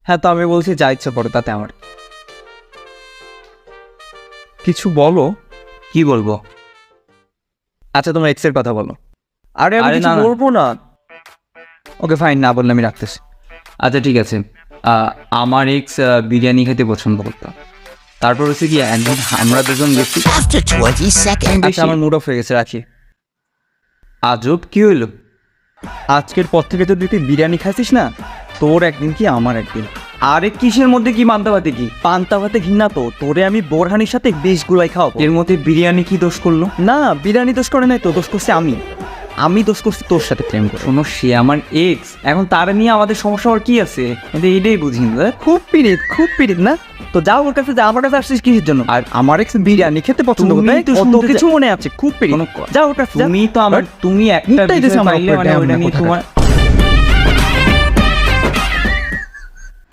হ্যাঁ, তো আমি বলছি যা ইচ্ছা পড়ে, তাতে আমার। কিছু বলো। কি বলবো? আচ্ছা, তোমার এক্স এর কথা বলো। আরে আমি কিছু বলবো না। ওকে ফাইন, না বললে আমি রাখতেছি। আচ্ছা ঠিক আছে, আমার এক্স বিরিয়ানি খেতে পছন্দ করতো। তারপর হচ্ছে কি একদিন আমরা দুজন গেছি। After 20 seconds. আচ্ছা, আমার মুড অফ হয়ে গেছে, রাখি। আজব, কি হইলো? আজকের পর থেকে যদি তুই বিরিয়ানি খাইছিস না, তোর একদিন কি আমার একদিন। আরে কিসের মধ্যে কি পান্তা ভাতে? কি পান্তা ভাতে ঘৃণা তো, তোরে আমি বোরহানির সাথে বেশ গুলাই খাওয়াবো। এর মধ্যে বিরিয়ানি কি দোষ করলো? না, বিরিয়ানি দোষ করে নাই তো, দোষ করছে আমি দোষ করছি তোর সাথে প্রেম করে। শোনো, সে আমার এক্স, এখন তারা নিয়ে আমাদের সমস্যা আর কি আছে? এটাই বুঝি না। খুব পিরিত না তো, যাও ওর কাছে, যা। আমার কাছে আসছিস কিসের জন্য? আর আমার এক্স বিরিয়ানি খেতে পছন্দ করে, অত কিছু মনে আছে? খুব পিরিত, যাও ওর কাছে। তুমি তো আমার, তুমি একটা বিষয় পাইলে মানে ওইটা নিয়ে তোমার